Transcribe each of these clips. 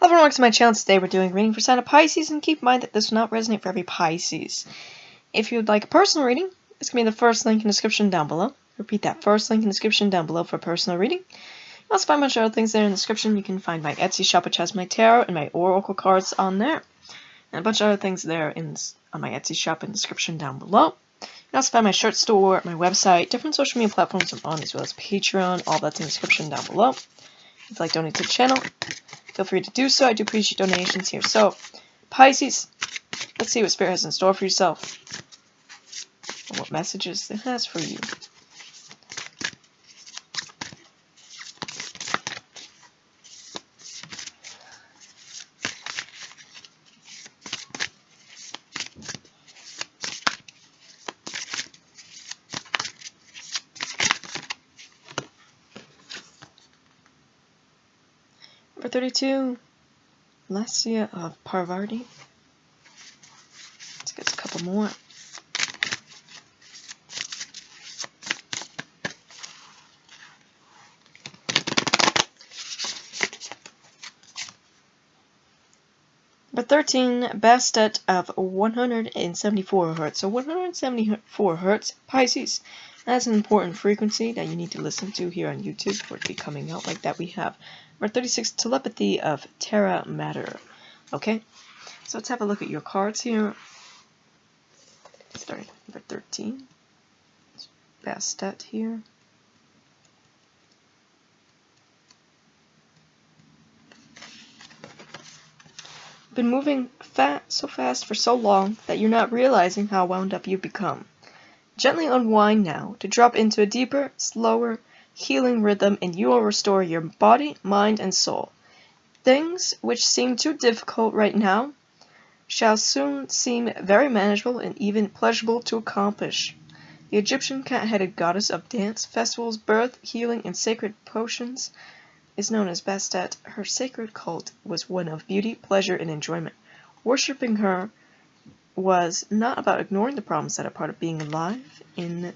Hello everyone, welcome to my channel. Today we're doing a reading for sign of Pisces, and keep in mind that this will not resonate for every Pisces. If you would like a personal reading, this can be the first link in the description down below. Repeat that, first link in the description down below for a personal reading. You also find a bunch of other things there in the description. You can find my Etsy shop, which has my tarot and my oracle cards on there. And a bunch of other things there on my Etsy shop in the description down below. You can also find my shirt store, my website, different social media platforms I'm on, as well as Patreon. All that's in the description down below. If you'd like to donate to the channel, feel free to do so. I do appreciate donations here. So, Pisces, let's see what Spirit has in store for yourself. And what messages it has for you. Number 32, Lassia of Parvati. Let's get a couple more. Number 13, Bastet of 174 Hz. So 174 Hz, Pisces. That's an important frequency that you need to listen to here on YouTube for it to be coming out like that we have. Number 36, Telepathy of Terra Matter. Okay, so let's have a look at your cards here. Starting number 13, Bastet here. Been moving so fast for so long that you're not realizing how wound up you've become. Gently unwind now to drop into a deeper, slower, healing rhythm, and you will restore your body, mind, and soul. Things which seem too difficult right now shall soon seem very manageable and even pleasurable to accomplish. The Egyptian cat-headed goddess of dance, festivals, birth, healing, and sacred potions is known as Bastet. Her sacred cult was one of beauty, pleasure, and enjoyment. Worshipping her was not about ignoring the problems that are part of being alive. In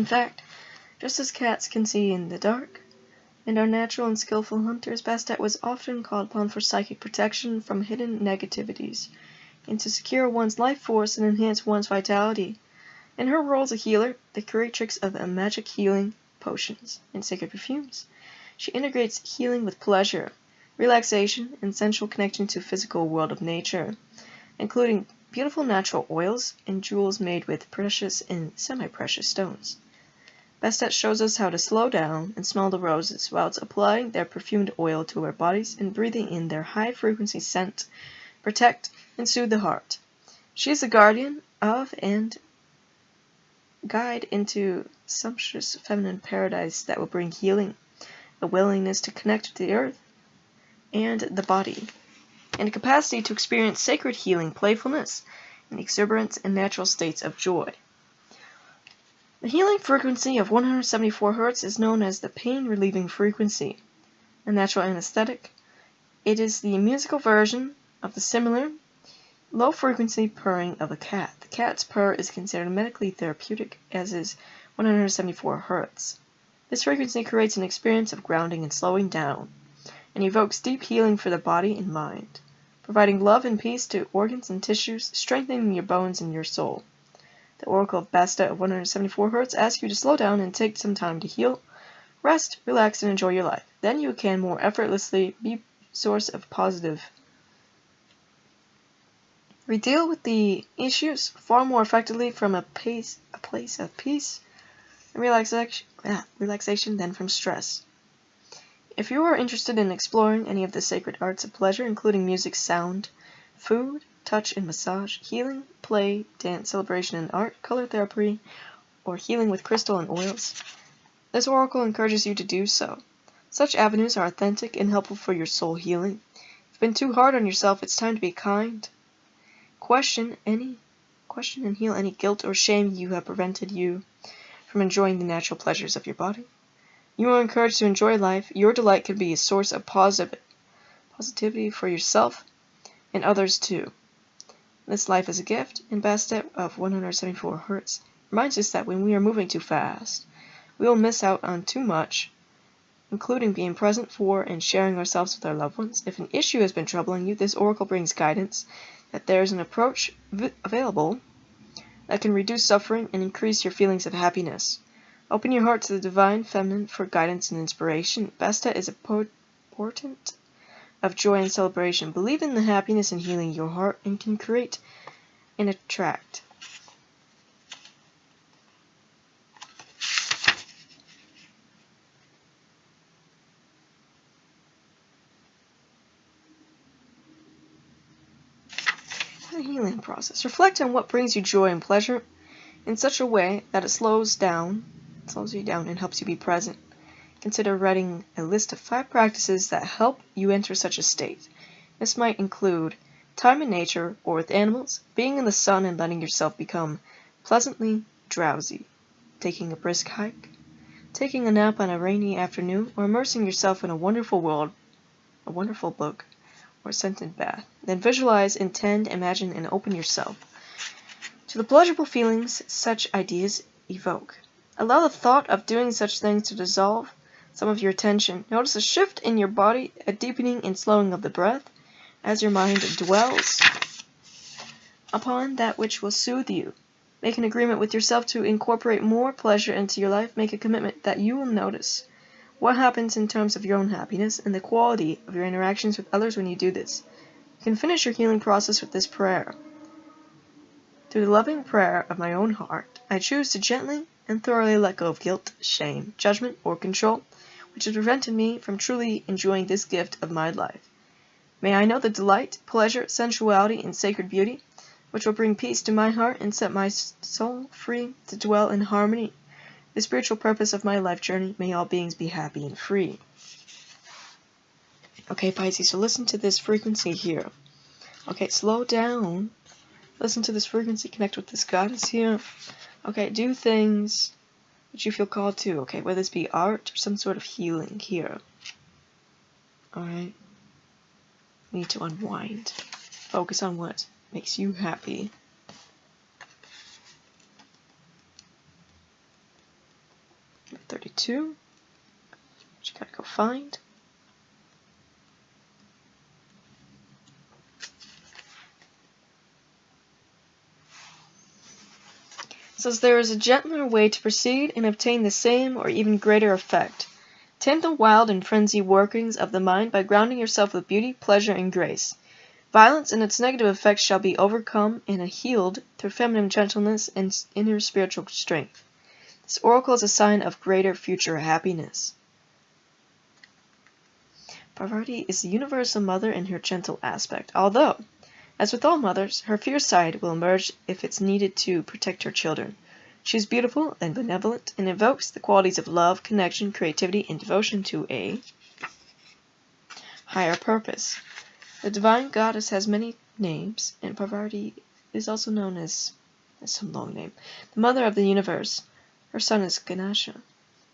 fact, just as cats can see in the dark and are natural and skillful hunters, Bastet was often called upon for psychic protection from hidden negativities, and to secure one's life force and enhance one's vitality. In her role as a healer, the creatrix of magic healing potions and sacred perfumes, she integrates healing with pleasure, relaxation, and sensual connection to the physical world of nature, including beautiful natural oils and jewels made with precious and semi-precious stones. Bastet shows us how to slow down and smell the roses while applying their perfumed oil to our bodies and breathing in their high-frequency scent, protect, and soothe the heart. She is the guardian of and guide into sumptuous feminine paradise that will bring healing, a willingness to connect with the earth and the body, and a capacity to experience sacred healing, playfulness, and exuberance and natural states of joy. The healing frequency of 174 Hz is known as the pain-relieving frequency, a natural anesthetic. It is the musical version of the similar low-frequency purring of a cat. The cat's purr is considered medically therapeutic, as is 174 Hz. This frequency creates an experience of grounding and slowing down, and evokes deep healing for the body and mind, providing love and peace to organs and tissues, strengthening your bones and your soul. The Oracle of Bastet of 174 Hz asks you to slow down and take some time to heal, rest, relax, and enjoy your life. Then you can more effortlessly be a source of positive. We deal with the issues far more effectively from a place of peace and relaxation than from stress. If you are interested in exploring any of the sacred arts of pleasure, including music, sound, food, touch, and massage, healing, play, dance, celebration, and art, color therapy, or healing with crystal and oils, this oracle encourages you to do so. Such avenues are authentic and helpful for your soul healing. If you've been too hard on yourself, it's time to be kind. Question and heal any guilt or shame you have prevented you from enjoying the natural pleasures of your body. You are encouraged to enjoy life. Your delight can be a source of positivity for yourself and others too. This life is a gift, and Bastet of 174 Hz reminds us that when we are moving too fast, we will miss out on too much including being present for and sharing ourselves with our loved ones. If an issue has been troubling you, this oracle brings guidance that there is an approach available that can reduce suffering and increase your feelings of happiness. Open your heart to the divine feminine for guidance and inspiration. Vesta is a portent of joy and celebration. Believe in the happiness and healing your heart and can create and attract. The healing process. Reflect on what brings you joy and pleasure in such a way that it slows you down and helps you be present. Consider writing a list of 5 practices that help you enter such a state. This might include time in nature or with animals, being in the sun and letting yourself become pleasantly drowsy, taking a brisk hike, taking a nap on a rainy afternoon, or immersing yourself in a wonderful world, a wonderful book, or a scented bath. Then visualize, intend, imagine, and open yourself to the pleasurable feelings such ideas evoke. Allow the thought of doing such things to dissolve some of your attention. Notice a shift in your body, a deepening and slowing of the breath, as your mind dwells upon that which will soothe you. Make an agreement with yourself to incorporate more pleasure into your life. Make a commitment that you will notice what happens in terms of your own happiness and the quality of your interactions with others when you do this. You can finish your healing process with this prayer. Through the loving prayer of my own heart, I choose to gently and thoroughly let go of guilt, shame, judgment, or control, which has prevented me from truly enjoying this gift of my life. May I know the delight, pleasure, sensuality, and sacred beauty, which will bring peace to my heart and set my soul free to dwell in harmony. The spiritual purpose of my life journey, may all beings be happy and free. Okay, Pisces, so listen to this frequency here. Okay, slow down. Listen to this frequency, connect with this goddess here. Okay, do things that you feel called to, okay, whether this be art or some sort of healing here. Alright. You need to unwind. Focus on what makes you happy. Number 32. Which you gotta go find. It says there is a gentler way to proceed and obtain the same or even greater effect. Tame the wild and frenzied workings of the mind by grounding yourself with beauty, pleasure, and grace. Violence and its negative effects shall be overcome and healed through feminine gentleness and inner spiritual strength. This oracle is a sign of greater future happiness. Parvati is the universal mother in her gentle aspect, although, as with all mothers, her fierce side will emerge if it's needed to protect her children. She is beautiful and benevolent and invokes the qualities of love, connection, creativity, and devotion to a higher purpose. The divine goddess has many names, and Parvati is also known as some long name, the mother of the universe. Her son is Ganesha,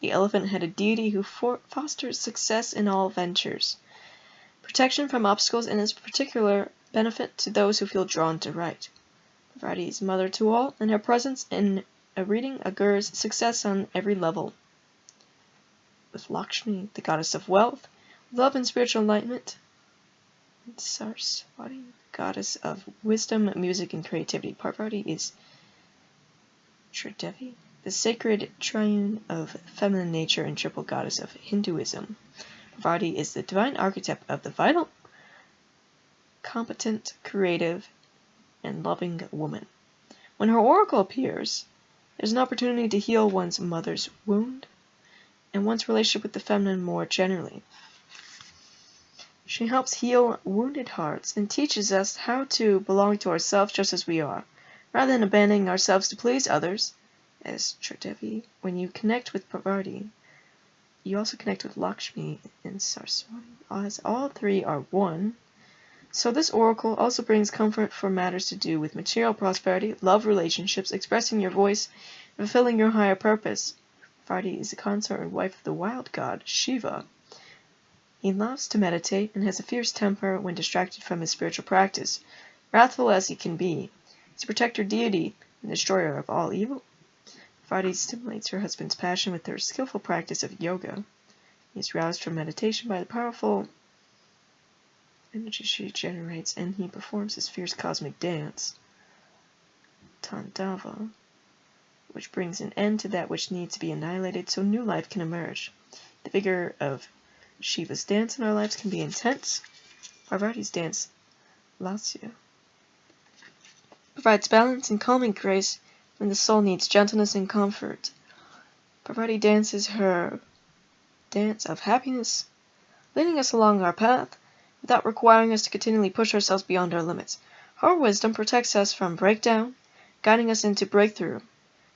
the elephant-headed deity who fosters success in all ventures, protection from obstacles, and is particular benefit to those who feel drawn to right. Parvati is mother to all, and her presence in a reading augurs success on every level. With Lakshmi, the goddess of wealth, love and spiritual enlightenment, and Saraswati, goddess of wisdom, music, and creativity. Parvati is Tridevi, the sacred triune of feminine nature and triple goddess of Hinduism. Parvati is the divine archetype of the vital, competent, creative, and loving woman. When her oracle appears, there's an opportunity to heal one's mother's wound and one's relationship with the feminine more generally. She helps heal wounded hearts and teaches us how to belong to ourselves just as we are, rather than abandoning ourselves to please others. As Tridevi, when you connect with Parvati, you also connect with Lakshmi and Saraswati, as all three are one. So this oracle also brings comfort for matters to do with material prosperity, love relationships, expressing your voice, and fulfilling your higher purpose. Parvati is the consort and wife of the wild god, Shiva. He loves to meditate and has a fierce temper when distracted from his spiritual practice. Wrathful as he can be, he's a protector deity and destroyer of all evil. Parvati stimulates her husband's passion with her skillful practice of yoga. He is roused from meditation by the powerful energy she generates, and he performs his fierce cosmic dance, Tandava, which brings an end to that which needs to be annihilated so new life can emerge. The vigor of Shiva's dance in our lives can be intense. Parvati's dance, Lasya, provides balance and calming grace when the soul needs gentleness and comfort. Parvati dances her dance of happiness, leading us along our path without requiring us to continually push ourselves beyond our limits. Her wisdom protects us from breakdown, guiding us into breakthrough.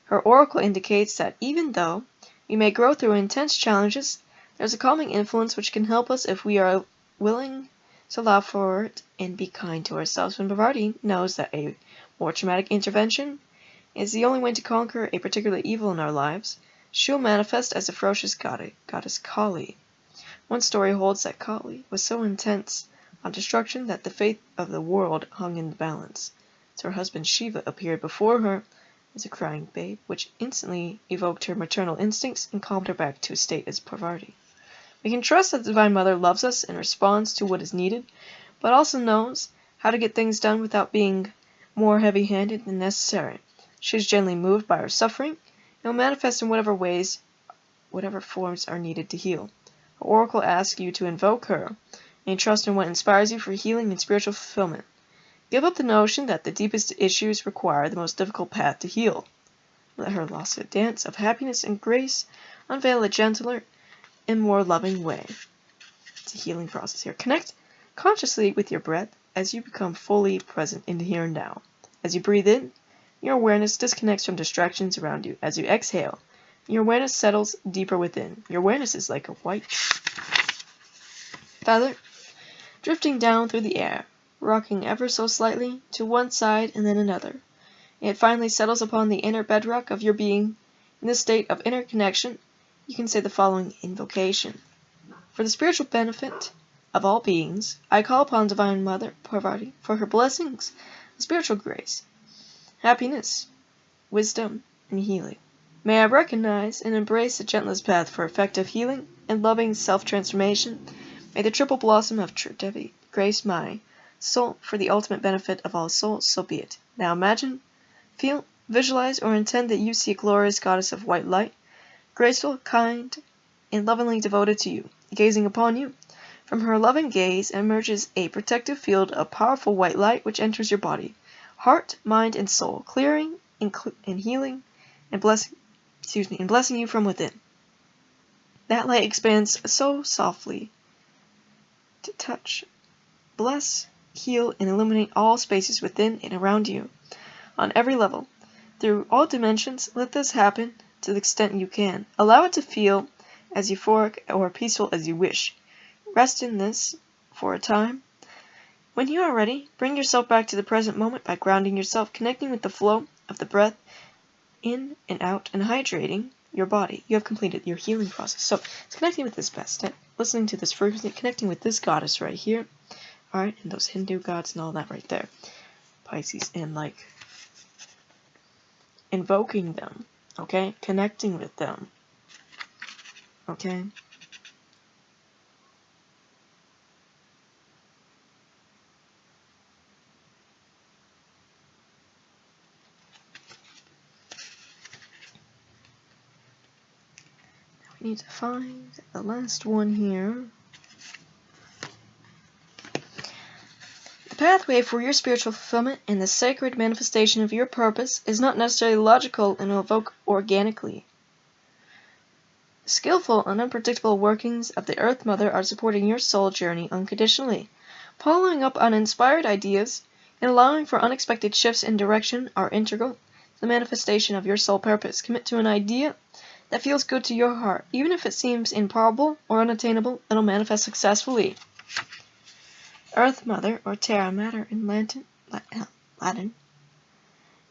Her oracle indicates that even though we may grow through intense challenges, there's a calming influence which can help us if we are willing to allow for it and be kind to ourselves. When Parvati knows that a more traumatic intervention is the only way to conquer a particular evil in our lives, she'll manifest as a ferocious goddess Kali. One story holds that Kali was so intent on destruction that the fate of the world hung in the balance. So her husband Shiva appeared before her as a crying babe, which instantly evoked her maternal instincts and calmed her back to a state as Parvati. We can trust that the Divine Mother loves us and responds to what is needed, but also knows how to get things done without being more heavy-handed than necessary. She is gently moved by our suffering and will manifest in whatever forms are needed to heal. Her oracle asks you to invoke her and trust in what inspires you for healing and spiritual fulfillment. Give up the notion that the deepest issues require the most difficult path to heal. Let her Lasya dance of happiness and grace unveil a gentler and more loving way. It's a healing process here. Connect consciously with your breath as you become fully present in the here and now. As you breathe in, your awareness disconnects from distractions around you. As you exhale, your awareness settles deeper within. Your awareness is like a white feather drifting down through the air, rocking ever so slightly to one side and then another. It finally settles upon the inner bedrock of your being. In this state of inner connection, you can say the following invocation. For the spiritual benefit of all beings, I call upon Divine Mother Parvati for her blessings, spiritual grace, happiness, wisdom, and healing. May I recognize and embrace the gentlest path for effective healing and loving self-transformation. May the triple blossom of Devi grace my soul for the ultimate benefit of all souls, so be it. Now imagine, feel, visualize, or intend that you see a glorious goddess of white light, graceful, kind, and lovingly devoted to you, gazing upon you. From her loving gaze emerges a protective field of powerful white light which enters your body, heart, mind, and soul, clearing and healing and blessing you from within. That light expands so softly to touch, bless, heal, and illuminate all spaces within and around you. On every level, through all dimensions, let this happen to the extent you can. Allow it to feel as euphoric or peaceful as you wish. Rest in this for a time. When you are ready, bring yourself back to the present moment by grounding yourself, connecting with the flow of the breath in and out, and hydrating your body. You have completed your healing process. So it's connecting with this best step, listening to this frequency, connecting with this goddess right here. Alright, and those Hindu gods and all that right there. Pisces, and like invoking them. Okay? Connecting with them. Okay? We need to find the last one here. The pathway for your spiritual fulfillment and the sacred manifestation of your purpose is not necessarily logical and will evoke organically. The skillful and unpredictable workings of the Earth Mother are supporting your soul journey unconditionally. Following up on inspired ideas and allowing for unexpected shifts in direction are integral to the manifestation of your soul purpose. Commit to an idea that feels good to your heart. Even if it seems improbable or unattainable, it'll manifest successfully. Earth Mother, or Terra Mater in Latin,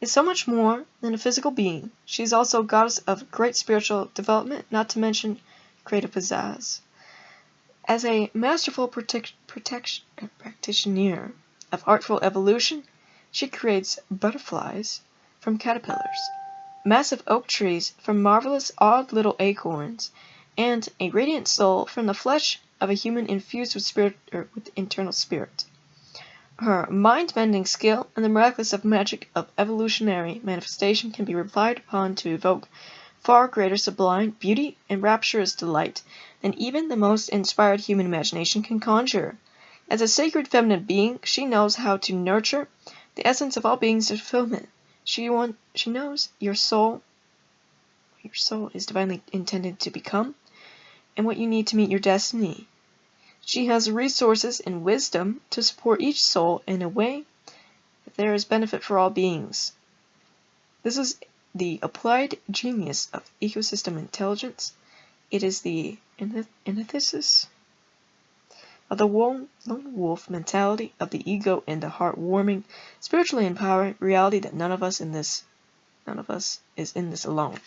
is so much more than a physical being. She is also a goddess of great spiritual development, not to mention creative pizzazz. As a masterful practitioner of artful evolution, she creates butterflies from caterpillars, massive oak trees from marvelous odd little acorns, and a radiant soul from the flesh of a human infused with spirit or with internal spirit. Her mind-bending skill and the miraculous of magic of evolutionary manifestation can be relied upon to evoke far greater sublime beauty and rapturous delight than even the most inspired human imagination can conjure. As a sacred feminine being, she knows how to nurture the essence of all beings to fulfillment. She knows your soul is divinely intended to become, and what you need to meet your destiny. She has resources and wisdom to support each soul in a way that there is benefit for all beings. This is the applied genius of ecosystem intelligence. It is the antithesis of the lone wolf mentality of the ego and the heartwarming, spiritually empowering reality that none of us is in this alone.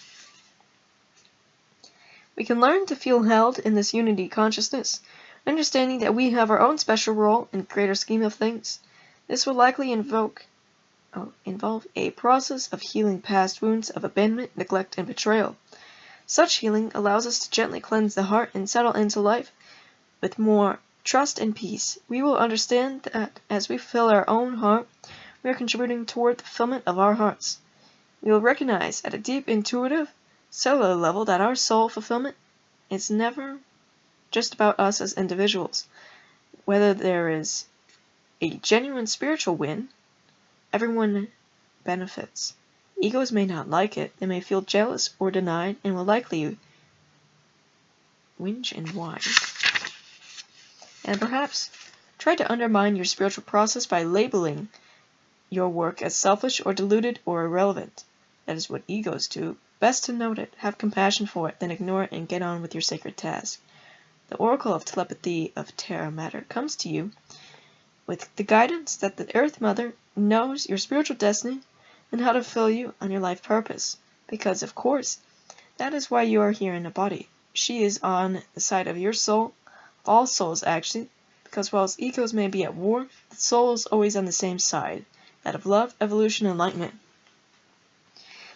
We can learn to feel held in this unity consciousness, understanding that we have our own special role in the greater scheme of things. This will likely involve a process of healing past wounds of abandonment, neglect, and betrayal. Such healing allows us to gently cleanse the heart and settle into life with more trust and peace. We will understand that as we fill our own heart, we are contributing toward the fulfillment of our hearts. We will recognize at a deep intuitive, cellular level that our soul fulfillment is never just about us as individuals. Whether there is a genuine spiritual win, everyone benefits. Egos may not like it, they may feel jealous or denied, and will likely whinge and whine. And perhaps try to undermine your spiritual process by labeling your work as selfish or deluded or irrelevant. That is what egos do. Best to note it, have compassion for it, then ignore it and get on with your sacred task. The oracle of telepathy of Terra Matter comes to you with the guidance that the Earth Mother knows your spiritual destiny and how to fulfill you on your life purpose. Because, of course, that is why you are here in a body. She is on the side of your soul, of all souls actually, because whilst egos may be at war, the soul is always on the same side, that of love, evolution, and enlightenment.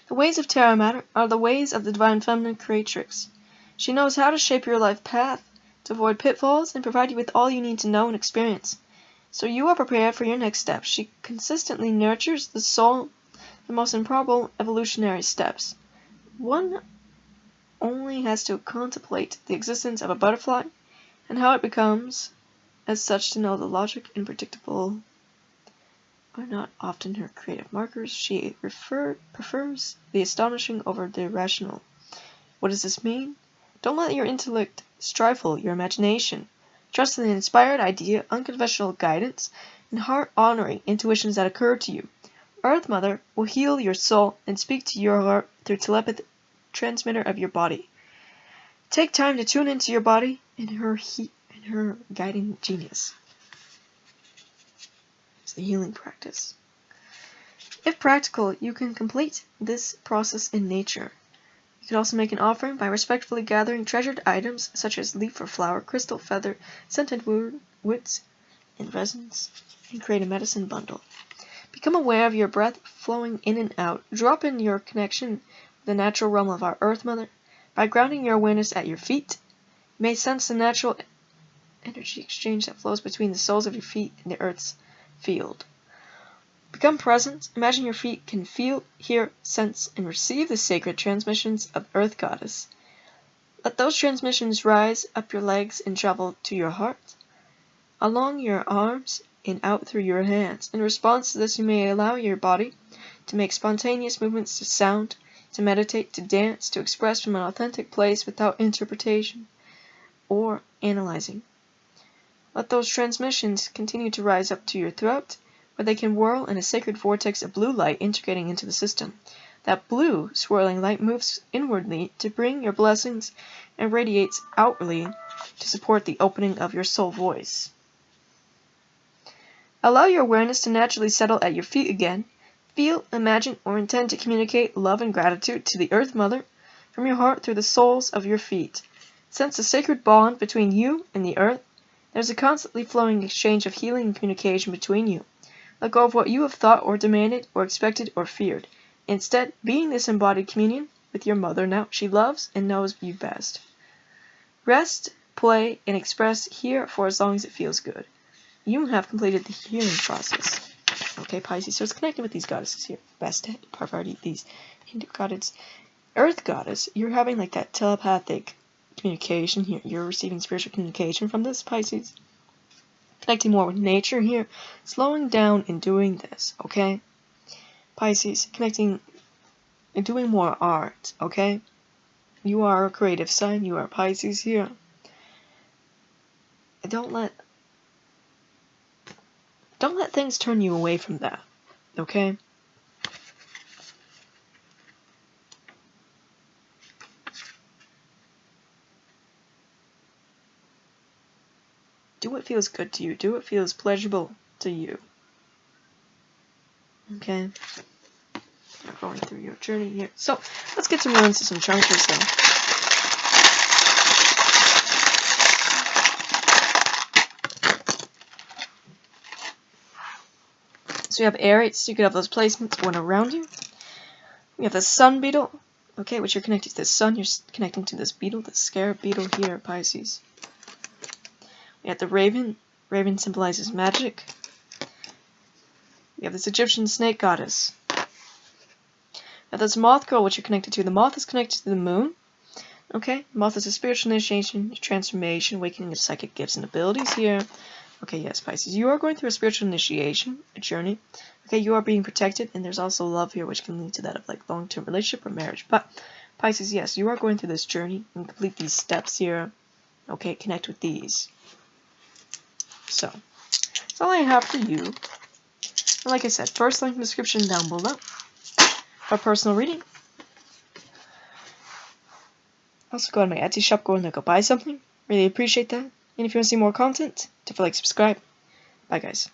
The ways of Terra Matter are the ways of the Divine Feminine Creatrix. She knows how to shape your life path, to avoid pitfalls, and provide you with all you need to know and experience. So you are prepared for your next steps. She consistently nurtures the soul, the most improbable evolutionary steps. One only has to contemplate the existence of a butterfly and how it becomes as such to know the logic and predictable are not often her creative markers. She prefers the astonishing over the irrational. What does this mean? Don't let your intellect stifle your imagination. Trust in the inspired idea, unconventional guidance, and heart-honoring intuitions that occur to you. Earth Mother will heal your soul and speak to your heart through telepathic transmitter of your body. Take time to tune into your body and her guiding genius. It's the healing practice. If practical, you can complete this process in nature. You can also make an offering by respectfully gathering treasured items such as leaf or flower, crystal, feather, scented woods, and resins, and create a medicine bundle. Become aware of your breath flowing in and out. Drop in your connection with the natural realm of our Earth Mother. By grounding your awareness at your feet, you may sense the natural energy exchange that flows between the soles of your feet and the Earth's field. Become present. Imagine your feet can feel, hear, sense, and receive the sacred transmissions of Earth Goddess. Let those transmissions rise up your legs and travel to your heart, along your arms, and out through your hands. In response to this, you may allow your body to make spontaneous movements to sound, to meditate, to dance, to express from an authentic place without interpretation or analyzing. Let those transmissions continue to rise up to your throat, where they can whirl in a sacred vortex of blue light integrating into the system. That blue, swirling light moves inwardly to bring your blessings and radiates outwardly to support the opening of your soul voice. Allow your awareness to naturally settle at your feet again. Feel, imagine, or intend to communicate love and gratitude to the Earth Mother from your heart through the soles of your feet. Sense the sacred bond between you and the Earth. There's a constantly flowing exchange of healing and communication between you. Let go of what you have thought or demanded or expected or feared. Instead, be in this embodied communion with your mother now. She loves and knows you best. Rest, play, and express here for as long as it feels good. You have completed the healing process. Okay, Pisces, so it's connected with these goddesses here. Bastet, Parvati, these Hindu goddess. Earth goddess, you're having like that telepathic communication here. You're receiving spiritual communication from this, Pisces. Connecting more with nature here. Slowing down and doing this, okay? Pisces, connecting and doing more art, okay? You are a creative sign. You are Pisces here. Don't let things turn you away from that, okay? Do what feels good to you. Do what feels pleasurable to you. Okay? We're going through your journey here. So, let's get some runes to some chakras though. So you have aerates, so you could have those placements one around you. We have the sun beetle, okay, which you're connected to the sun. You're connecting to this beetle, the scarab beetle here, Pisces. We have the raven. Raven symbolizes magic. We have this Egyptian snake goddess. Now this moth girl, which you're connected to. The moth is connected to the moon. Okay, moth is a spiritual initiation, transformation, awakening of psychic gifts and abilities here. Okay, yes, Pisces, you are going through a spiritual initiation, a journey. Okay, you are being protected, and there's also love here, which can lead to that of like long-term relationship or marriage. But Pisces, yes, you are going through this journey and complete these steps here. Okay, connect with these. So, that's all I have for you. And like I said, first link in the description down below for personal reading. Also, go on my Etsy shop, go in there, go buy something. Really appreciate that. And if you want to see more content, definitely subscribe. Bye, guys.